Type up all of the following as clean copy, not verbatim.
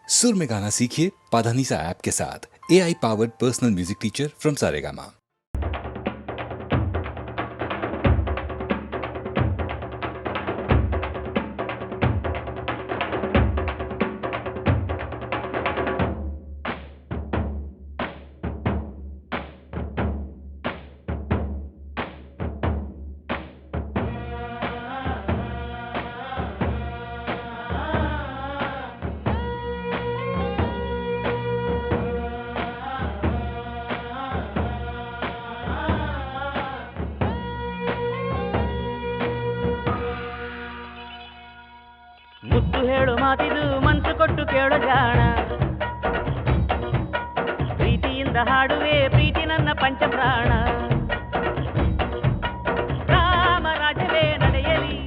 सुर में गाना सीखिए पाधानीसा ऐप के साथ। AI powered personal music teacher from Saregama. ಮುದ್ದು ಹೇಳು ಮಾತಿದು ಮನಸ್ಸು ಕೊಟ್ಟು ಕೇಳೋ ಜಾಣ, ಪ್ರೀತಿಯಿಂದ ಹಾಡುವೆ ಪ್ರೀತಿ ನನ್ನ ಪಂಚಪ್ರಾಣ. ರಾಮ ರಾಜ್ಯವೇ ನಡೆಯಲಿ,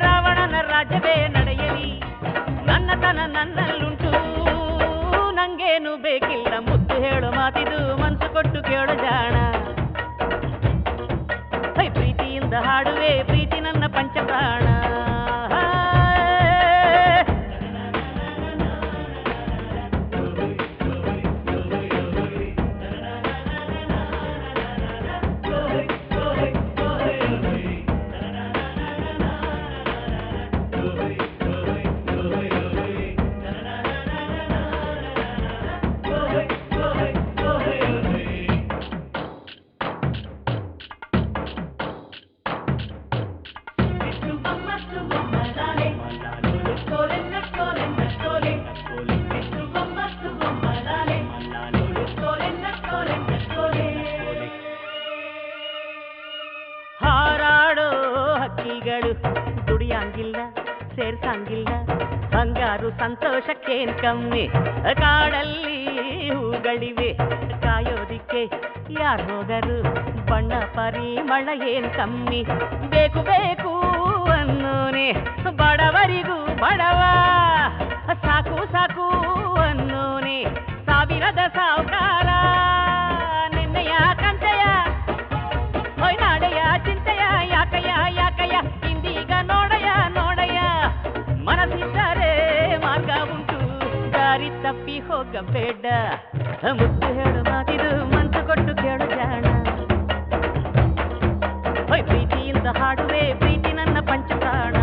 ರಾವಣನ ರಾಜ್ಯವೇ ನಡೆಯಲಿ, ನನ್ನತನ ನನ್ನಲ್ಲುಂಟು, ನಂಗೇನು ಬೇಕಿಲ್ಲ. ಮುದ್ದು ಹೇಳು ಮಾತಿದು ಮನಸ್ಸು ಕೊಟ್ಟು ಕೇಳೋ ಜಾಣ, ಪ್ರೀತಿಯಿಂದ ಹಾಡುವೆ ಪ್ರೀತಿ ನನ್ನ ಪಂಚಪ್ರಾಣ. ಹಾರಾಡೋ ಹಕ್ಕಿಗಳು ದುಡಿಯಂಗಿಲ್ಲ, ಸೇರ್ಸಂಗಿಲ್ಲ, ಹಂಗಾರು ಸಂತೋಷಕ್ಕೇನ್ ಕಮ್ಮಿ. ಕಾಡಲ್ಲಿ ಹೂಗಳಿವೆ ಕಾಯೋದಿಕ್ಕೆ ಯಾರು ಹೋದರು, ಬಣ್ಣ ಪರಿಮಳ ಏನ್ ಕಮ್ಮಿ. ಬೇಕು ಬೇಕು ಅನ್ನೋನೆ ಬಡವರಿಗೂ ಬಡವ, ಸಾಕು ಸಾಕು ಅನ್ನೋನೆ ಸಾವಿರದ ಸಾವುಕಾರ. ನಿನ್ನೆಯ ಕಂತೆಯ ಹೊಯ್ ನಾಡೆಯ ಚಿಂತೆಯ ಯಾಕಯ್ಯ ಯಾಕಯ್ಯ, ಇಂದೀಗ ನೋಡಯ್ಯ ನೋಡಯ್ಯ. ಮನಸ್ಸಿದ್ದರೆ ಮಾರ್ಗ ಉಂಟು, ದಾರಿ ತಪ್ಪಿ ಹೋಗಬೇಡ. ಮುದ್ದು ಹೇಳು ಮಾತಿದು ಮನಸ್ಸು ಕೊಟ್ಟು ಕೇಳು ಜಾಣ, ಪ್ರೀತಿಯಿಂದ ಹಾಡುವೆ ಪ್ರೀತಿ ನನ್ನ ಪಂಚಪ್ರಾಣ.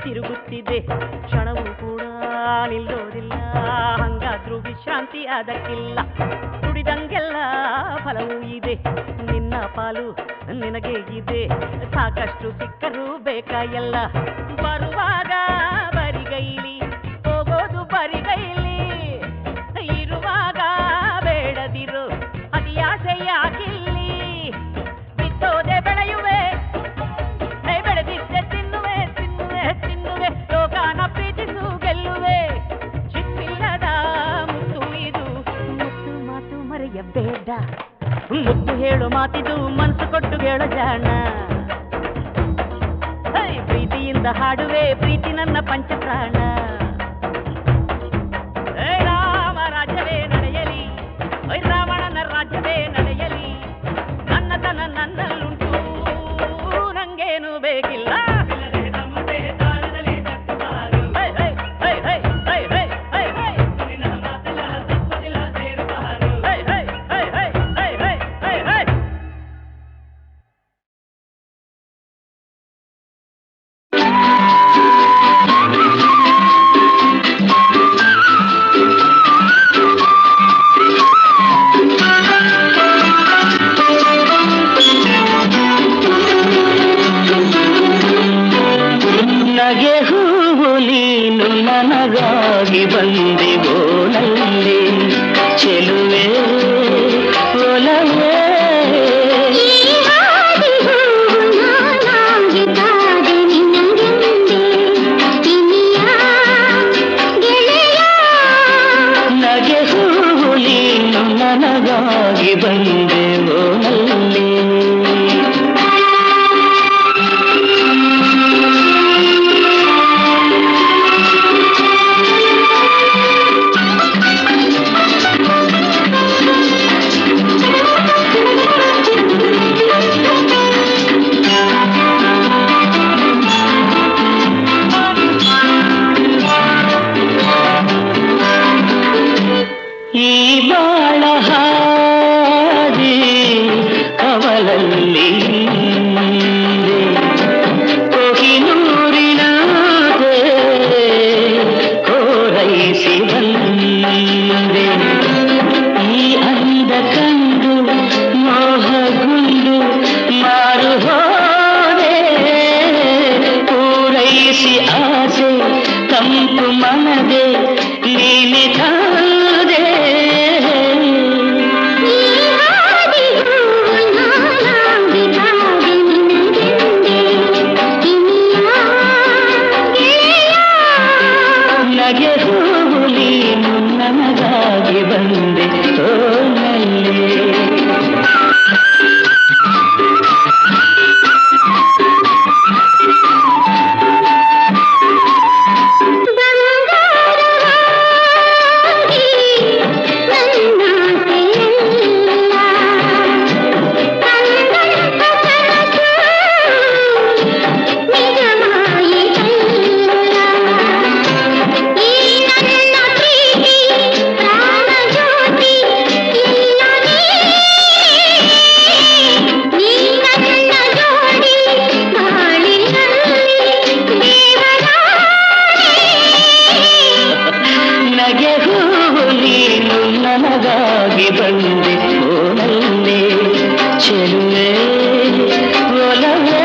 ತಿರುಗುತ್ತಿದೆ ಕ್ಷಣವೂ ಕೂಡ ನಿಲ್ಲೋದಿಲ್ಲ, ಹಂಗಾದ್ರೂ ವಿಶ್ರಾಂತಿ ಅದಕ್ಕಿಲ್ಲ. ದುಡಿದಂಗೆಲ್ಲ ಫಲವೂ ಇದೆ, ನಿನ್ನ ಪಾಲು ನಿನಗೆ ಇದೆ, ಸಾಕಷ್ಟು ಸಿಕ್ಕರೂ ಬೇಕಾ ಎಲ್ಲ. ಬರುವಾಗ ಬರಿಗೈಲಿ ಹೋಗೋದು ಬರಿಗೈಲಿ, ಇರುವಾಗ ಬೇಡದಿರು ಅತಿಯಾಸೆ ಯಾಕಿಲ್ಲಿ. ಬಿತ್ತೋದೆ ಬೆಳೆಯುವೆ ಬೆಳೆದಿದ್ದೆ ತಿನ್ನುವೆ ತಿನ್ನುವೆ ತಿನ್ನುವೆ, ಲೋಕಾನ ಪ್ರೀತಿಸು ಗೆಲ್ಲುವೆ. ಚಿಪ್ಪಿಲ್ಲದ ಮುತ್ತು ಇದು, ಮುತ್ತು ಮಾತು ಮರೆಯಬೇಡ. ಮುತ್ತು ಹೇಳು ಮಾತಿದು ಮನಸ್ಸು ಕೊಟ್ಟು ಹೇಳು ಜಾಣ, ಪ್ರೀತಿಯಿಂದ ಹಾಡುವೆ ಪ್ರೀತಿ ನನ್ನ ಪಂಚಪ್ರಾಣ. ರಾಮ ರಾಜ್ಯವೇ ನಡೆಯಲಿ, ರಾವಣನ ರಾಜ್ಯವೇ ನಡೆಯಲಿ, ನನ್ನತನ ನನ್ನಲ್ಲುಂಟು, ನಂಗೇನು ಬೇಕಿಲ್ಲ. ನನಗಾಗಿ ಬಂದಿವೋ ನಲ್ಲಿ ಚೆಲುವೆ ಒಲವೇ ನನಗಾಗಿ ಬಂದೆವೋ ನಲ್ಲಿ. ಈ ಬಾಳ ಹಾದಿ ಕವಲಲ್ಲಿ ಕೊಹಿನೂರಿನ ಕೋರೈಸಿ ಬಂದೆ. ಈ ಅಂದ ಕಂಡು ಮೋಹಗುಂಡು ಮಾರು ಹೋದೆ. ಪೂರೈಸಿ ಆಸೆ ತಂಪು ಮನದೆ ನೀನೆ ಕಾದೆ. ನಗೆ ಹೂವು ನೀನು ನನಗಾಗಿ ಬಂದೆ ಓ ನಲ್ಲಿ. ನಗೆ ಹೂವು ನೀನು ನನಗಾಗಿ ಬಂದೆ ಓನಲ್ಲೇ ಚೆಲುವೆ ಒಲವೇ.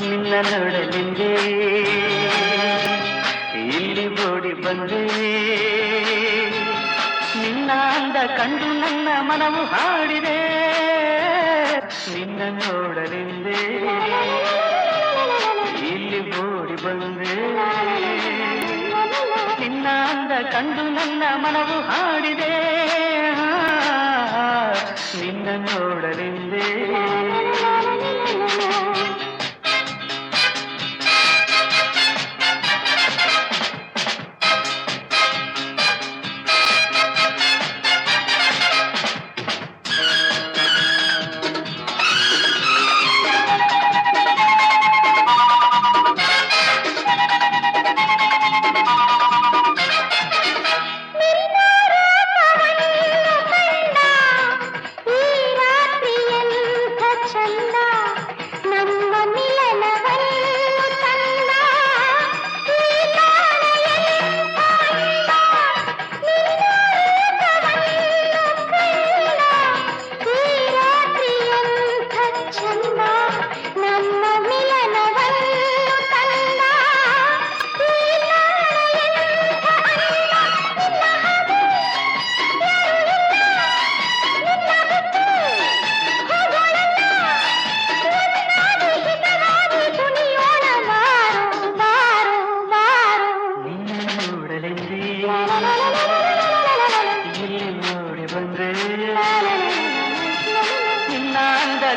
ನಿನ್ನ ನೋಡಲೆಂದೇ ಇಲ್ಲಿ ಓಡಿ ಬಂದೆ. ನಿನ್ನ ಅಂದ ಕಂಡು ನನ್ನ ಮನವು ಹಾಡಿದೆ. ನಿನ್ನ ನೋಡಲೆಂದೇ ಇಲ್ಲಿ ಓಡಿ ಬಂದೆ. ನಿನ್ನ ಅಂದ ಕಂಡು ನನ್ನ ಮನವು ಹಾಡಿದೆ. ನಿನ್ನ ನೋಡಲೆಂದೇ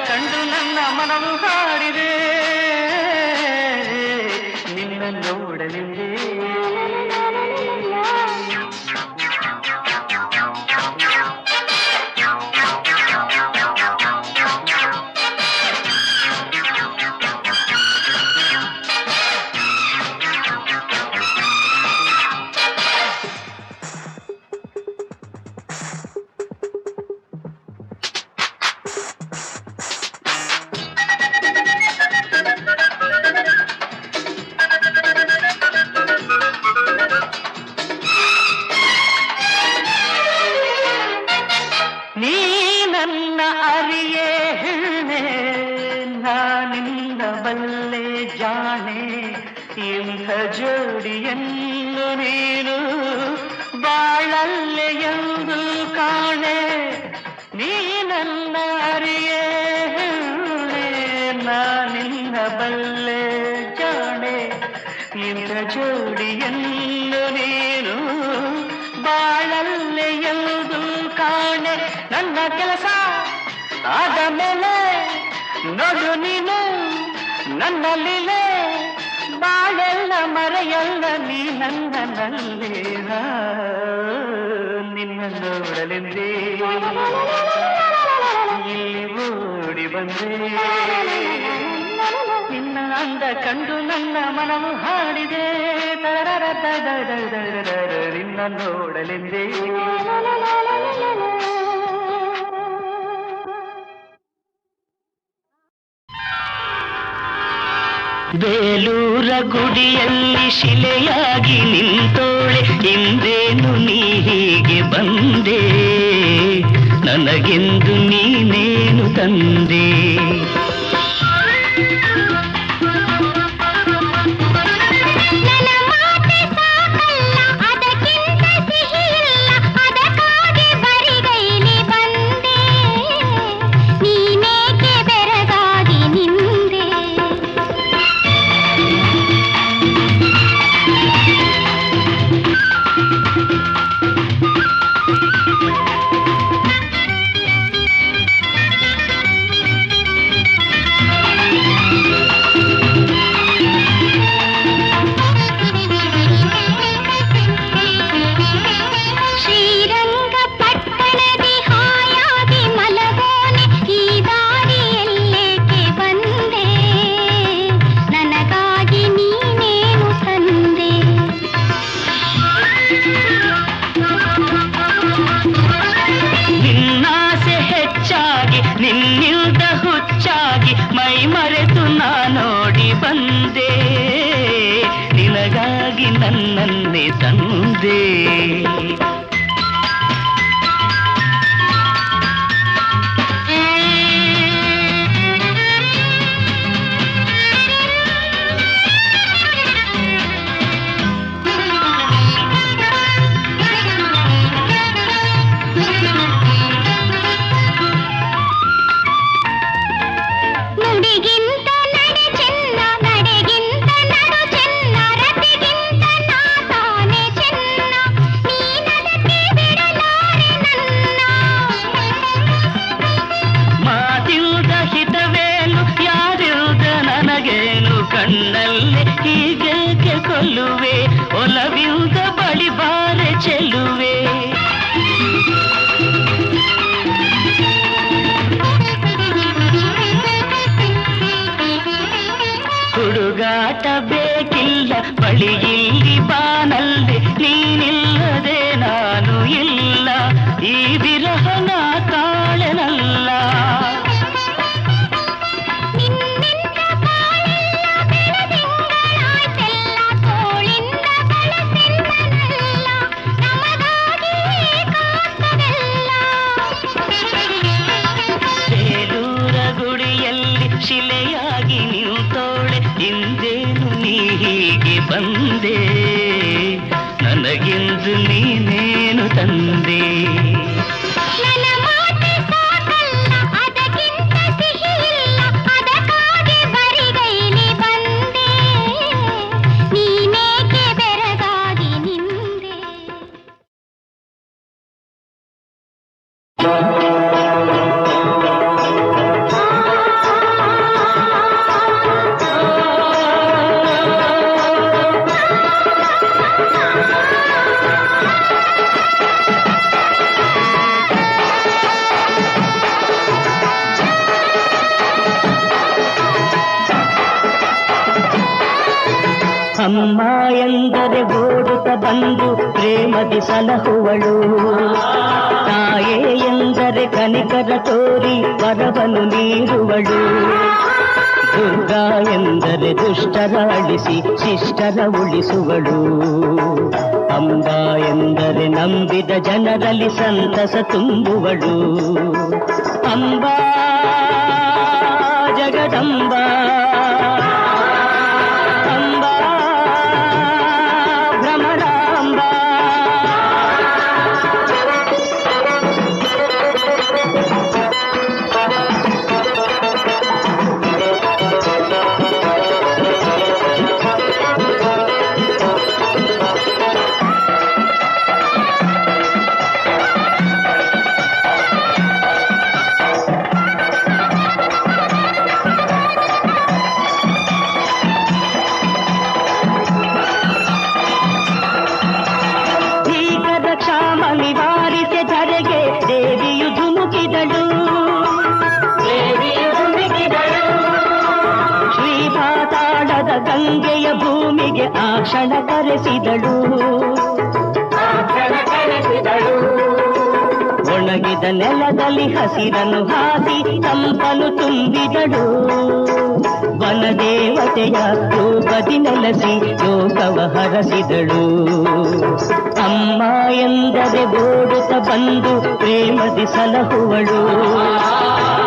ಕಂಡು ನನ್ನ ಮನವು ಹಾಡಿದೆ ನಿನ್ನ ನೋಡಲೆಂದೇ ಬಲ್ಲೆ ಜಾಣೆ ಇಂಥ ಜೋಡಿಯನ್ನು ನೀನು ಬಾಳಲ್ಲೆ ಎಂದು ಕಾಣೆ ನೀ ನನ್ನ ಅರಿಯೇ ನಾನಿನ್ನ ಬಲ್ಲೆ ಜಾಣೆ ಇಂಥ ಜೋಡಿಯನ್ನು ನೀನು ಬಾಳಲ್ಲೆ ಎಂದು ಕಾಣೆ ನನ್ನ ಕೆಲಸ ಆದ ಮೇಲೆ ನೋಡು ನೀನು ನನ್ನ ಲೀಲೆ ಬಾಳೆಲ್ಲ ಮರೆಯಲ್ಲ ನೀ ನನ್ನಲ್ಲೇ ನಿನ್ನ ನೋಡಲೆಂದೇ ಇಲ್ಲಿ ಓಡಿ ಬಂದೆ ನಿನ್ನ ಅಂದ ಕಂಡು ನನ್ನ ಮನವು ಹಾಡಿದೆ ನಿನ್ನ ನೋಡಲೆಂದೇ ಬೇಲೂರ ಗುಡಿಯಲ್ಲಿ ಶಿಲೆಯಾಗಿ ನಿಂತೋಳೆ ಇಂದೇನು ನೀ ಹೀಗೆ ಬಂದೆ ನನಗೆಂದು ನೀನೇನು ತಂದೆ ನನ್ನನ್ನೇ ತಂದೆ ಕಣ್ಣಲ್ಲಿ ಹೀಗೆ ಕೊಲ್ಲುವೆ ಒಲವಿಂದ ಬಳಿ ಬಾರೆ ಚೆಲ್ಲುವೆ ಹುಡುಗಾಟ ಬೇಕಿಲ್ಲ ಬಳಿ ಇಲ್ಲಿ ಬಾನಲ್ಲಿ ನೀನಿಲ್ಲದೆ ನಾನು ಇಲ್ಲ ಈ ವಿರಹನ ಕಾಳೆನಲ್ಲ ಶಿಲೆಯಾಗಿ ನಿಂತೋಳೆ ಇಂದೇನು ನೀ ಹೀಗೆ ಬಂದೆ ನನಗೆಂದು ನೀನೇನು ತಂದೆ ಅಮ್ಮ ಎಂದರೆ ಓಡುತ್ತ ಬಂದು ಪ್ರೇಮದಿ ಸಲಹುವಳು ತಾಯೇ ಎಂದರೆ ಕನಿಕರ ತೋರಿ ವರವನ್ನು ನೀಡುವಳು ದುರ್ಗಾ ಎಂದರೆ ದುಷ್ಟರ ಅಳಿಸಿ ಶಿಷ್ಟರ ಉಳಿಸುವಳು ಅಂಬಾ ಎಂದರೆ ನಂಬಿದ ಜನರಲ್ಲಿ ಸಂತಸ ತುಂಬುವಳು ಅಂಬಾ ಜಗದಂಬಾ ಕ್ಷಣ ಕರೆಸಿದಳು ಒಣಗಿದ ನೆಲದಲ್ಲಿ ಹಸಿರನ್ನು ಹಾಕಿ ತಂಪನು ತುಂಬಿದಳು ವನದೇವತೆಯ ರೂಪದಿ ನೆಲೆಸಿ ಲೋಕವ ಹರಸಿದಳು ಅಮ್ಮ ಎಂದರೆ ಓಡುತ್ತ ಬಂದು ಪ್ರೇಮದಿ ಸಲಹುವಳು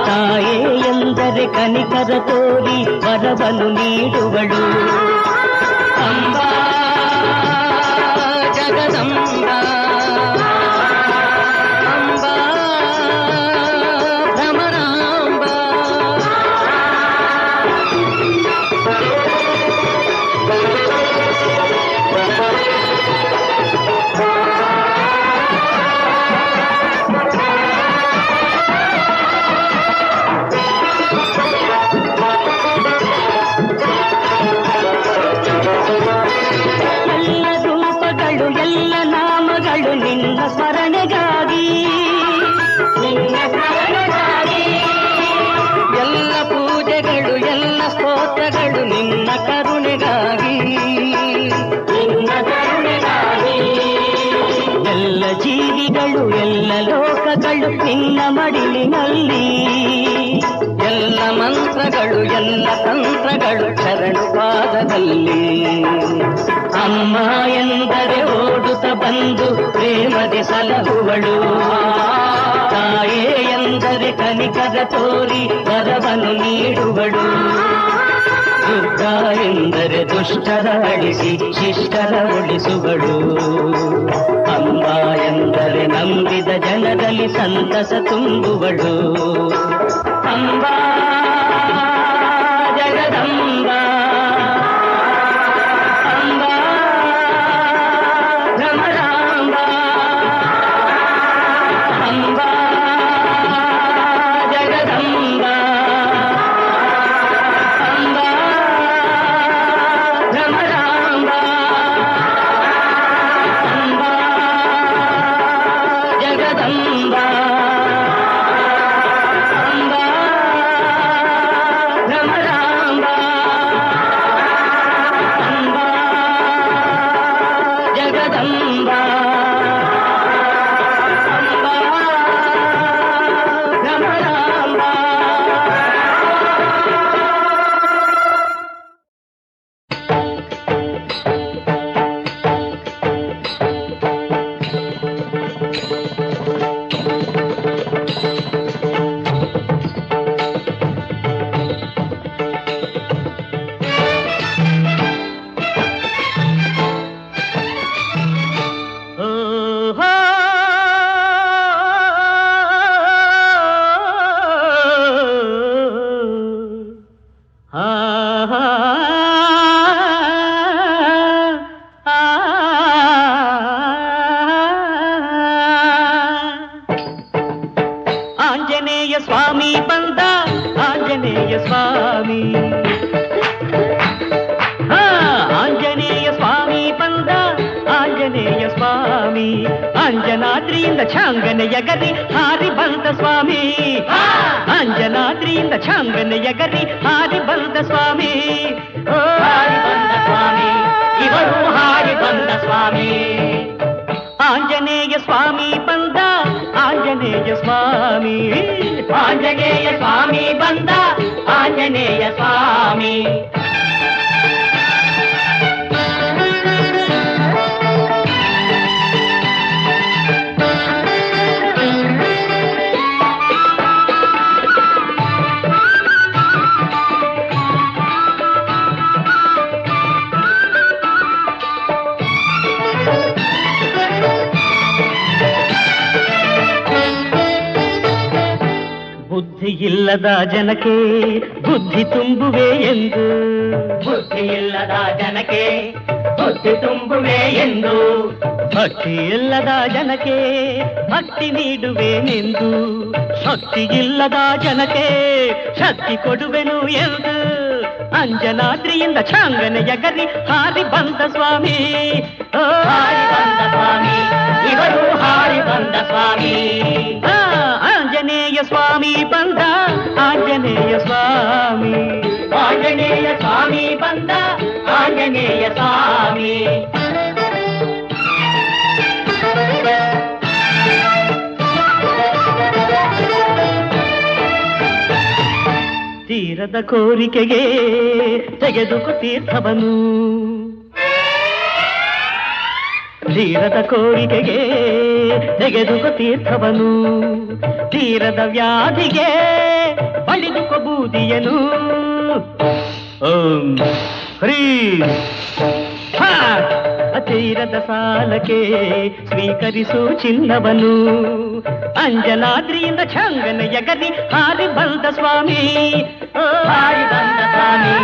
ತಾಯೇ ಎಂದರೆ ಕನಿಕರ ತೋರಿ ವರವನ್ನು ನೀಡುವಳು ಅಂಬಾ ಜಗದಂಬ ಅಂಬಾ ಭ್ರಮರಾಂಬ ನಿನ್ನ ಸ್ಮರಣೆಗಾಗಿ ಎಲ್ಲ ಪೂಜೆಗಳು ಎಲ್ಲ ಸ್ತೋತ್ರಗಳು ನಿನ್ನ ಕರುಣೆಗಾಗಿ ಎಲ್ಲ ಜೀವಿಗಳು ಎಲ್ಲ ಲೋಕಗಳು ನಿನ್ನ ಮಡಿಲಿನಲ್ಲಿ ಎಲ್ಲ ಮಂತ್ರಗಳು ಎಲ್ಲ ತಂತ್ರಗಳು ಶರಣು ಪಾದದಲ್ಲಿ ಅಮ್ಮ ಎಂದರೆ ಓಡುತ್ತ ಬಂದು ಪ್ರೇಮದಿ ಸಲಹುವಳು ತಾಯೇ ಎಂದರೆ ಕನಿಕರ ತೋರಿ ವರವನ್ನು ನೀಡುವಳು ದುರ್ಗಾ ಎಂದರೆ ದುಷ್ಟರ ಅಳಿಸಿ ಶಿಷ್ಟರ ಉಳಿಸುವಳು ಅಮ್ಮ ಎಂದರೆ ನಂಬಿದ ಜನರಲ್ಲಿ ಸಂತಸ ತುಂಬುವಳು ಅಂಬಾ ಜಗದಂಬ ಅಂಜನಾದ್ರಿಯಿಂದ ಛಾಂಗನೆಯ ಗರಿ ಹಾರಿ ಬಂದ ಸ್ವಾಮಿ ಅಂಜನಾದ್ರಿಯಿಂದ ಛಾಂಗನೆಯ ಗರಿ ಹಾರಿ ಬಂದ ಸ್ವಾಮಿ ಹಾರಿ ಬಂದ ಸ್ವಾಮಿ ಇವರು ಹಾರಿ ಬಂದ ಸ್ವಾಮಿ ಆಂಜನೇಯ ಸ್ವಾಮಿ ಬಂದ ಆಂಜನೇಯ ಸ್ವಾಮಿ ಆಂಜನೇಯ ಸ್ವಾಮಿ ಬಂದ ಆಂಜನೇಯ ಸ್ವಾಮಿ ಬುದ್ಧಿಯಿಲ್ಲದ ಜನಕ್ಕೆ ಬುದ್ಧಿ ತುಂಬುವೆ ಎಂದು ಬುದ್ಧಿಯಿಲ್ಲದ ಜನಕ್ಕೆ ಬುದ್ಧಿ ತುಂಬುವೆ ಎಂದು ಭಕ್ತಿಯಿಲ್ಲದ ಜನಕ್ಕೆ ಭಕ್ತಿ ನೀಡುವೆನೆಂದು ಶಕ್ತಿಯಿಲ್ಲದ ಜನಕ್ಕೆ ಶಕ್ತಿ ಕೊಡುವೆನು ಎಂದು ಅಂಜನಾದ್ರಿಯಿಂದ ಛಾಂಗನೆಯ ಗರಿ ಹಾರಿ ಬಂದ ಸ್ವಾಮಿ ಹಾರಿ ಬಂದ ಸ್ವಾಮಿ ಇವರು ಹಾರಿ ಬಂದ ಸ್ವಾಮಿ ಆಂಜನೇಯ ಸ್ವಾಮಿ ಬಂದ ಆಂಜನೇಯ ಸ್ವಾಮಿ ಆಂಜನೇಯ ಸ್ವಾಮಿ ಬಂದ ಆಂಜನೇಯ ಸ್ವಾಮಿ. ತೀರದ ಕೋರಿಕೆಗೆ ತೆಗೆದುಕೋ ತೀರ್ಥವನು, ತೀರದ ಕೋರಿಕೆಗೆ ತೆಗೆದುಕೋ ತೀರ್ಥವನು, ತೀರದ ವ್ಯಾಧಿಗೆ ಬಳಿದುಕೋ ಬೂದಿಯನು. ಓಂ ಹ್ರೀ ಹಾ. ತೀರದ ಸಾಲಕ್ಕೆ ಸ್ವೀಕರಿಸು ಚಿನ್ನವನು, ಅಂಜನಾದ್ರಿಯಿಂದ ಚಂಗನ ಯಗದಿ ಹಾರಿ ಬಂದ ಸ್ವಾಮಿ. ಹಾರಿ ಬಂದ ಸ್ವಾಮಿ,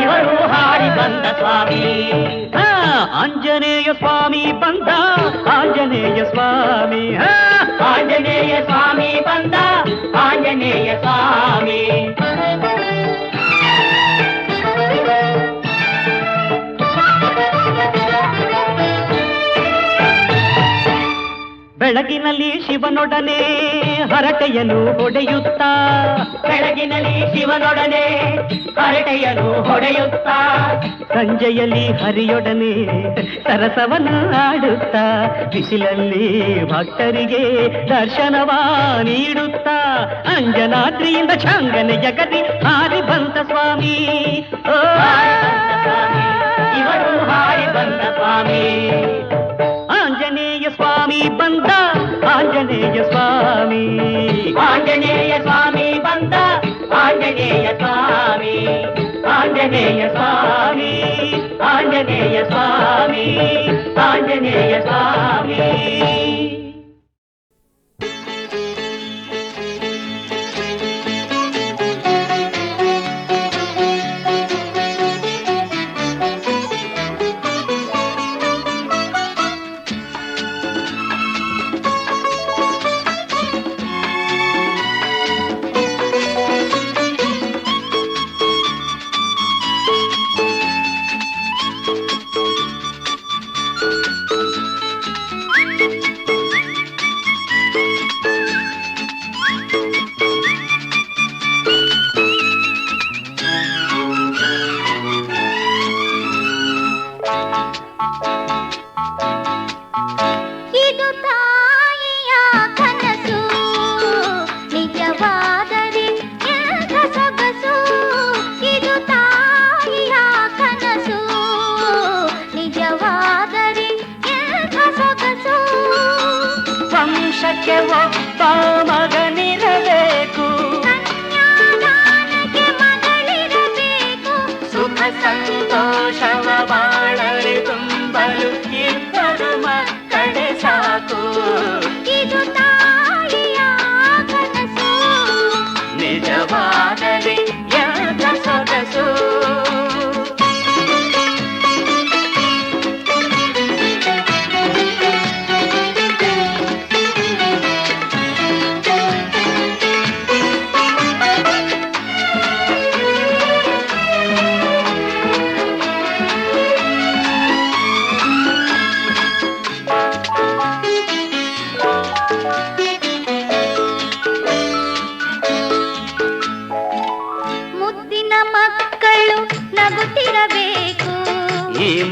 ಇವರು ಹಾರಿ ಬಂದ ಸ್ವಾಮಿ. ಆಂಜನೇಯ ಸ್ವಾಮಿ ಬಂದ, ಆಂಜನೇಯ ಸ್ವಾಮಿ. ಆಂಜನೇಯ ಸ್ವಾಮಿ ಬಂದ, ಆಂಜನೇಯ ಸ್ವಾಮಿ. ಬೆಳಗಿನಲ್ಲಿ ಶಿವನೊಡನೆ ಹರಟೆಯನ್ನು ಹೊಡೆಯುತ್ತಾ, ಬೆಳಗಿನಲ್ಲಿ ಶಿವನೊಡನೆ ಹರಟೆಯನ್ನು ಹೊಡೆಯುತ್ತಾ, ಸಂಜೆಯಲ್ಲಿ ಹರಿಯೊಡನೆ ಸರಸವನ್ನು ಆಡುತ್ತಾ, ಬಿಸಿಲಲ್ಲಿ ಭಕ್ತರಿಗೆ ದರ್ಶನವ ನೀಡುತ್ತಾ, ಅಂಜನಾದ್ರಿಯಿಂದ ಚಂಗನ ಜಗದಿ ಹಾರಿ ಬಂದ ಸ್ವಾಮಿ. ಇವರು ಹಾರಿ ಬಂದ ಸ್ವಾಮಿ. ಆಂಜನೇಯ ಸ್ವಾಮಿ ಬಂದ, ಆಂಜನೇಯ ಸ್ವಾಮಿ. ಆಂಜನೇಯ ಸ್ವಾಮಿ ಬಂದ, ಆಂಜನೇಯ ಸ್ವಾಮಿ. ಆಂಜನೇಯ ಸ್ವಾಮಿ, ಆಂಜನೇಯ ಸ್ವಾಮಿ, ಆಂಜನೇಯ ಸ್ವಾಮಿ. ಒಬ್ಬ ಮಗನಿರಬೇಕು, ಕನ್ಯಾದಾನಕ್ಕೆ ಮಗಳಿರಬೇಕು, ಸುಖ ಸಂತೋಷವ ಬಾಳಲಿ ತುಂಬಲು ಇಬ್ಬರು ಮಕ್ಕಳೇ ಸಾಕು. ಇದು ತಾಯಿಯ ಕನಸು, ನಿಜವಾದರೆ ಎಂಥ ಸೊಗಸು.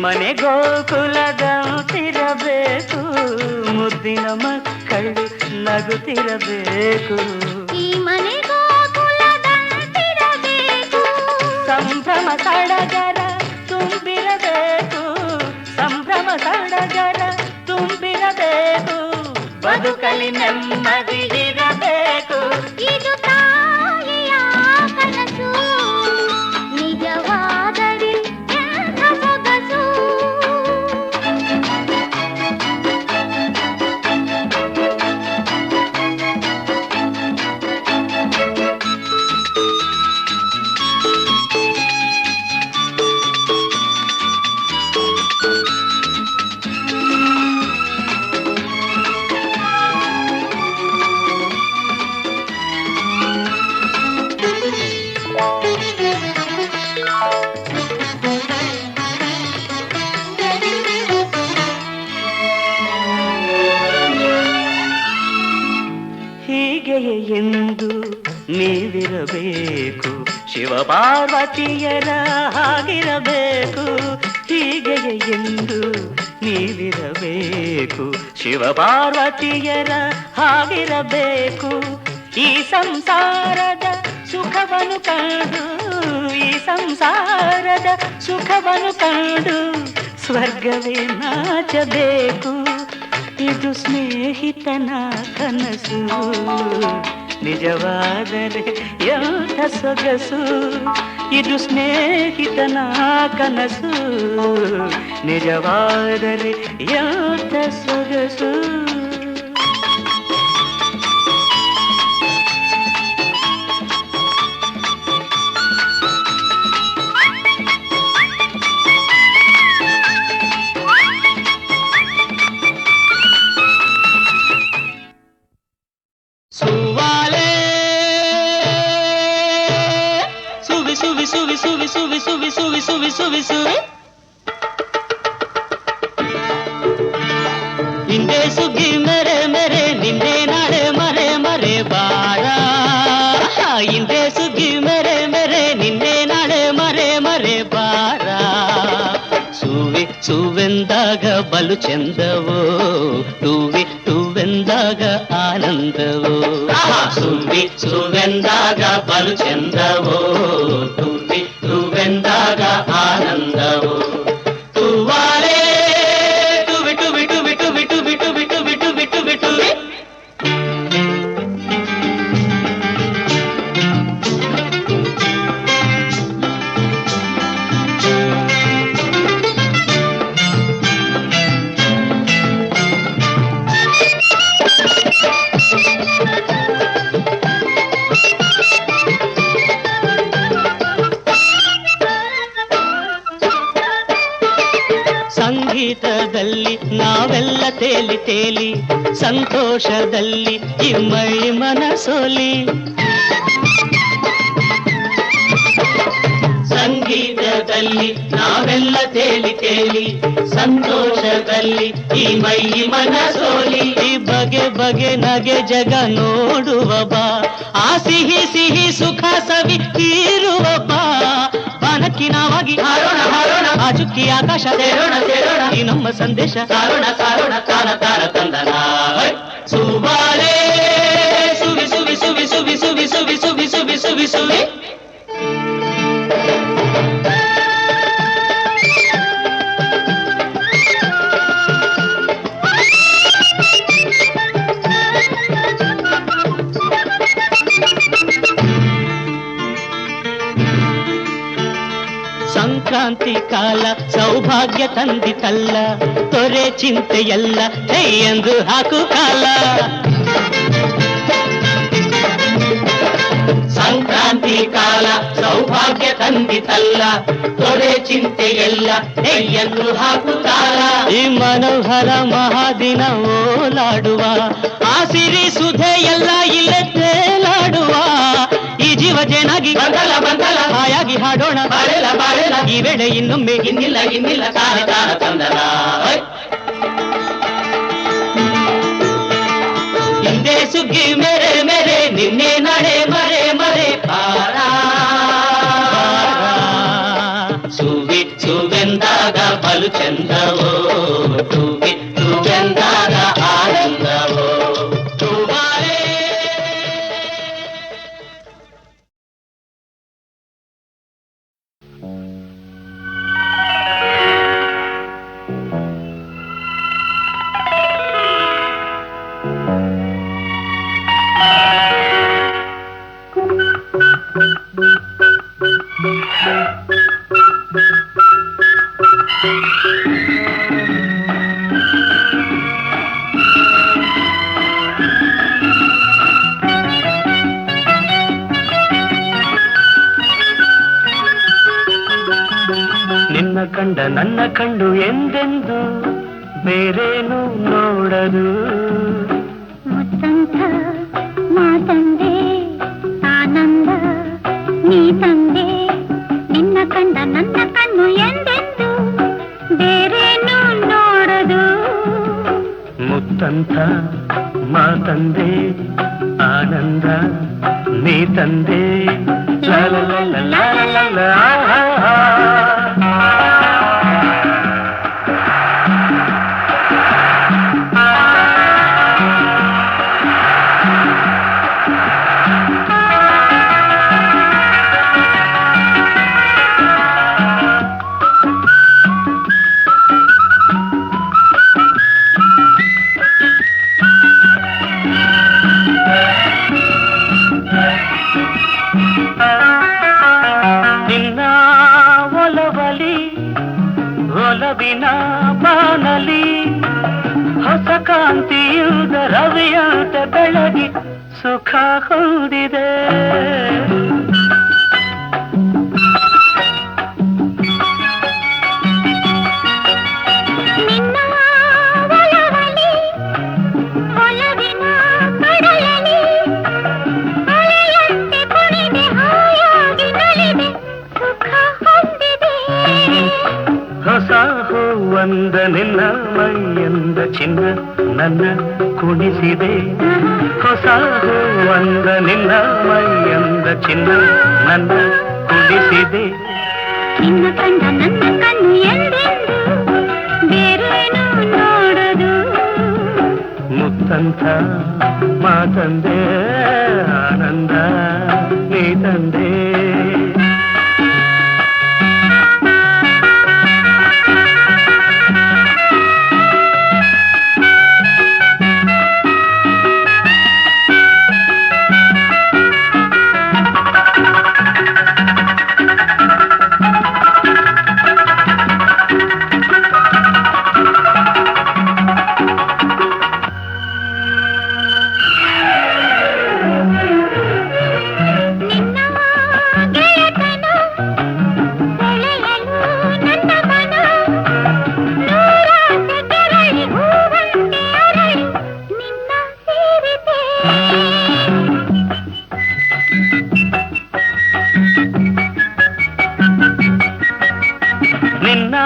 ಮನೆ ಗೋಕುಲದಂತಿರಬೇಕು, ಮುದ್ದಿನ ಮಕ್ಕಳು ನಗುತ್ತಿರಬೇಕು. ಈ ಮನೆ ಗೋಕುಲದಂತಿರಬೇಕು, ಸಂಭ್ರಮ ಸಡಗರ ತುಂಬಿರಬೇಕು, ಸಂಭ್ರಮ ಸಡಗರ ತುಂಬಿರಬೇಕು, ಬದುಕಲಿ ನೆಮ್ಮದಿ ಇರಬೇಕು. ಇದು ತಾಯಿಯ ಕನಸು, ನಿಜವಾದರೆ ಎಂದು ನೀವಿರಬೇಕು, ಶಿವ ಪಾರ್ವತಿಯರ ಹಾಗಿರಬೇಕು, ಹೀಗೆಯೇ ಎಂದು ನೀವಿರಬೇಕು, ಶಿವ ಪಾರ್ವತಿಯರ ಹಾಗಿರಬೇಕು. ಈ ಸಂಸಾರದ ಸುಖವನ್ನು ಕಂಡು, ಈ ಸಂಸಾರದ ಸುಖವನ್ನು ಕಂಡು ಸ್ವರ್ಗವೇ ನಾಚಬೇಕು. ಇದು ಸ್ನೇಹಿತನ ಕನಸು, ನಿಜವಾದರೆ ಎಂಥ ಸೊಗಸು. ಇದು ಸ್ನೇಹಿತನ ಕನಸು, ನಿಜವಾದರೆ ಎಂಥ ಸೊಗಸು. ಸುವಾಲೆ ಸುವಿ ಸುವಿ ಸುವಿ ಸುವಿ ಸುವಿ ಸುವಿ ಸುವಿ ಸುವಿ ಸುವಿ ಸುವಿ ಹಿಂದೆ ಸುಗ್ಗಿ ಮೆರೆ ಮೆರೆ ನಿನ್ನೆ ನಾಳೆ ಮರೆ ಮರೆ ಬಾರ. ಹಿಂದೆ ಸುಗ್ಗಿ ಮೆರೆ ಮೆರೆ ನಿನ್ನೆ ನಾಳೆ ಮರೆ ಮರೆ ಬಾರ. ಸುವಿ ಸುವೆಂದಾಗ ಬಲು ಚಂದವೋ, ಟೂವಿ ಟೂವೆಂದಾಗ ಆನಂದವೋ. ಸುವಿ ಸುವೆಂದಾಗ ಬಲು ಚಂದವೋ, ಟೂವಿ ಟೂವೆಂದಾಗ ಆನಂದವೋ. ತುವಾಲೆ ಟುವಿ ಟುವಿ ಟುವಿ ಟುವಿ ಟುವಿ ಟುವಿ ಟುವಿ ಟುವಿ ಟುವಿ ಟುವಿ. ಸಂಗೀತದಲ್ಲಿ ನಾವೆಲ್ಲ ತೇಲಿ ತೇಲಿ, ಸಂತೋಷದಲ್ಲಿ ಇಮ್ಮೈ ಮನಸೋಲಿ. ಸಂಗೀತದಲ್ಲಿ ನಾವೆಲ್ಲ ತೇಲಿ ತೇಲಿ, ಸಂತೋಷದಲ್ಲಿ ಈ ಮೈ ಮನಸೋಲಿ. ಈ ಬಗೆ ಬಗೆ ನಗೆ ಜಗ ನೋಡುವ ಬಾ, ಆ ಸಿಹಿ ಸಿಹಿ ಸುಖ ಸವಿ ತೀರುವ ಬಾ. ಬಾನಕ್ಕಿನವಾಗಿ ಹಾರೋಣ ಹಾರೋಣ, ಆ ಚುಕ್ಕಿ ಆಕಾಶ ಸೇರೋಣ ಸೇರೋಣ, ಈ ನಮ್ಮ ಸಂದೇಶ ಸಾರೋಣ ಸಾರೋಣ, ತಾನ ತಾನ ತಂದನ. ಸುವಾಲೆ ಸುವಿ ಸುವಿ ಸುವಿ ಸುವಿ ಸುವಿ ಸುವಿ ಸುವಿ ಸುವಿ ಸುವಿ ಸುವಿ. ಸಂಕ್ರಾಂತಿ ಕಾಲ ಸೌಭಾಗ್ಯ ತಂದಿತಲ್ಲ, ತೊರೆ ಚಿಂತೆಯಲ್ಲ ಎಂದು ಹಾಕು ಕಾಲ. ಸಂಕ್ರಾಂತಿ ಕಾಲ ಸೌಭಾಗ್ಯ ತಂದಿತಲ್ಲ, ತೊರೆ ಚಿಂತೆಯಲ್ಲ ಎಂದು ಹಾಕು ಕಾಲ. ಈ ಮನೋಹರ ಮಹಾದಿನ ಓಲಾಡುವ, ಆ ಸಿರಿ ಸುಧೆ ಎಲ್ಲ ಇಲ್ಲೇ ತೇಲಾಡುವ. ಈ ಜೀವ ಜೇನಾಗಿ ಬಂದಲ ಬಂದಲ ಹಾಯಾಗಿ ಹಾಡೋಣ ಬಾಳೆಲ ಬಾಳೆಲ. ಈ ವೇಳೆ ಇನ್ನೊಮ್ಮೆ ಇನ್ನಿಲ್ಲ ಇನ್ನಿಲ್ಲ, ತಾನೆ ತಾನ ತಂದನ. ಹಿಂದೆ ಸುಗ್ಗಿ ಮೆರೆ ಮೆರೆ ನಿನ್ನೆ ನಡೆ ಮರೆ ಮರೆ ಬಾರ. ಸುವಿ ಸುವೆಂದಾಗ ಬಲು ಚಂದವೋ, ಟುವಿ ಟುವೆಂದಾಗ ಆನಂದವೋ. ನಿನ್ನ ಕಂಡ ನನ್ನ ಕಂಡು ಎಂದೆಂದು ಬೇರೇನು ನೋಡದು. ಮುತ್ತಂತ ಮಾತಂದೆ ಆನಂದ ನೀ ತಂದೆ. ನಿನ್ನ ಕಂಡ ನನ್ನ ಕಣ್ಣು ಎಂದೆಂದು ಬೇರೇನು ನೋಡದು. ಮುತ್ತಂತ ಮಾತಂದೆ ಆನಂದ ನೀ ತಂದೆ ಲಾ ಲಾ ಲಾ ಲಾ ಲಾ ಲಾ ಲಾ. ಒಲವಿನ ಬಾನಲಿ ಹೊಸ ಕಾಂತಿಯುದ ರವಿಯಂತ ಬೆಳಗಿ ಸುಖ ಹೊಂದಿದೆ. ಹೊಸ ಹೂವಂದ ನಿನ್ನ ಮೈಯಂದ ಚಿನ್ನ ನನ್ನ ಕುಣಿಸಿದೆ. ಹೊಸ ಹೂವಂದ ನಿನ್ನ ಮೈಯಂದ ಚಿನ್ನ ನನ್ನ ಕುಣಿಸಿದೆ. ನಿನ್ನ ಕಂಡ ನನ್ನ ಕಣ್ಣು ಎಂದೆಂದು ಬೇರೇನು ನೋಡದು. ಮುತ್ತಂತ ಮಾತಂದೆ ಆನಂದ ನೀ ತಂದೆ. ನಿನ್ನ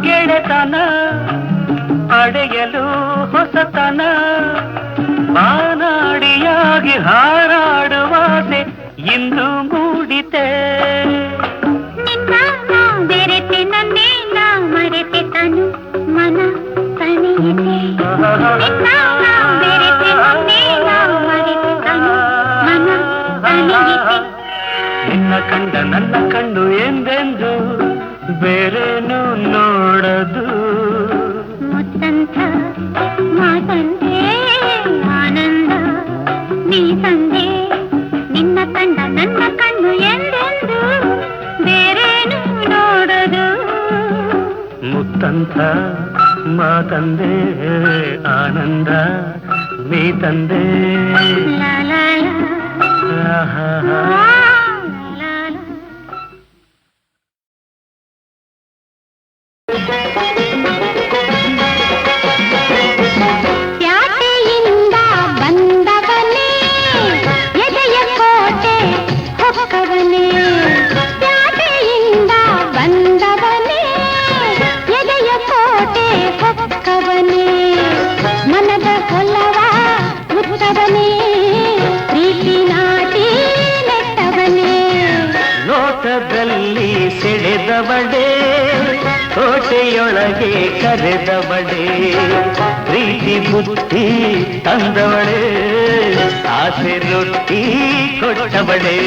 ಗೆಳೆತನ ಪಡೆಯಲು ಹೊಸತನ ಬಾನಾಡಿಯಾಗಿ ಹಾರಾಡುವಾಸೆ ಇಂದು ಮೂಡಿತೆ. ನಿನ್ನ ಬೆರೆತೆ ನನ್ನೇ ನಾ ಮರೆತೆ ತನು ಮನ ತಣಿಯಿತೆ. ಬೆರೆತೆ ನನ್ನೇ ನಾ ಮರೆತೆ ತನು ಮನ ತಣಿಯಿತೆ. ನಿನ್ನ ಕಂಡ ನನ್ನ ಕಣ್ಣು ಎಂದೆಂದು ಬೇರೇನು ನೋಡದು. ಮುತ್ತಂತ ಮಾತಂದೆ ಆನಂದ ನೀ ತಂದೆ. ನಿನ್ನ ಕಂಡ ನನ್ನ ಕಣ್ಣು ಎಂದೆಂದು ಬೇರೇನು ನೋಡದು. ಮುತ್ತಂತ ಮಾತಂದೆ ಆನಂದ ನೀ ತಂದೆ. ಲಾ ಲಾ ಲಾ ಆಹಾ. ಪ್ಯಾಟೆಯಿಂದ ಬಂದವನೇ ಎದೆಯ ಕೋಟೆ ಹೊಕ್ಕವನೇ. ಪ್ಯಾಟೆಯಿಂದ ಬಂದವನೇ ಎದೆಯ ಕೋಟೆ ಹೊಕ್ಕವನೇ. ಮನದ ಕೊಲ್ಲವ ಮುತ್ತವನೇ ಪ್ರೀತಿ ನಾಟಿ ನೆಟ್ಟವನೇ. ನೋಟದಲ್ಲಿ ಸೆಳೆದವಳೇ ಕೋಟೆಯೊಳಗೆ ಕರೆದವಳೇ. ಪ್ರೀತಿ ಬುದ್ಧಿ ತಂದವಳೇ ಆಸೆ ರೊಟ್ಟಿ ಕೊಟ್ಟವಳೇ.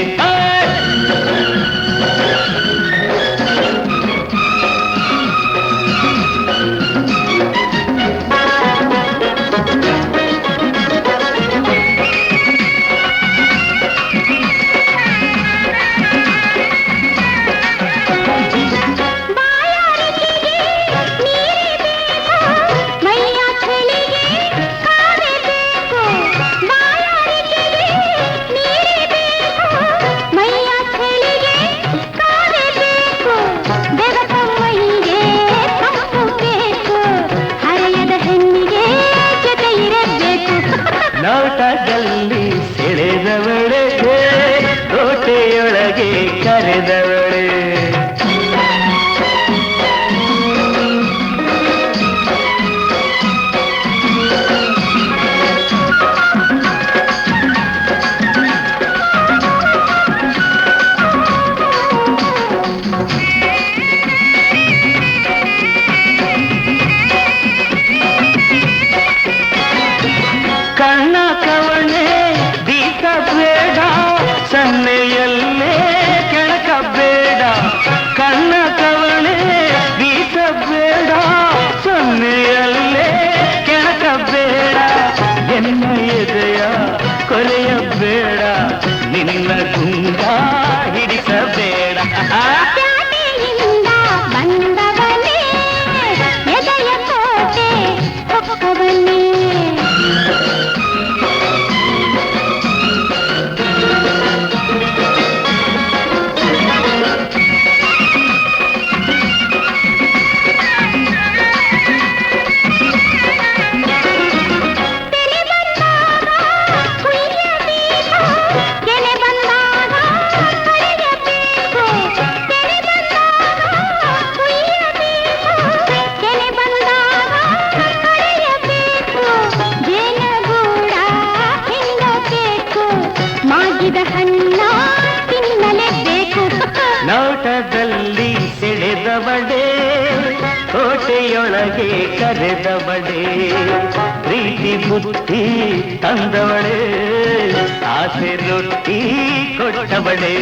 ಮೈಯ ಪ್ಯಾಟೆಯಿಂದ ಬಂದವನೇ ಎದೆಯ ಕೋಟೆ ಹೊಕ್ಕವನೇ ನೋಟದಲ್ಲಿ ಸೆಳೆದವಡೆ ಕೋಟೆಯೊಳಗೆ ಕರೆದವಡೆ ಪ್ರೀತಿ ಬುದ್ಧಿ ತಂದವಳೆ ಆಸೆ ರೊಟ್ಟಿ ಕೊಟ್ಟವಳೆ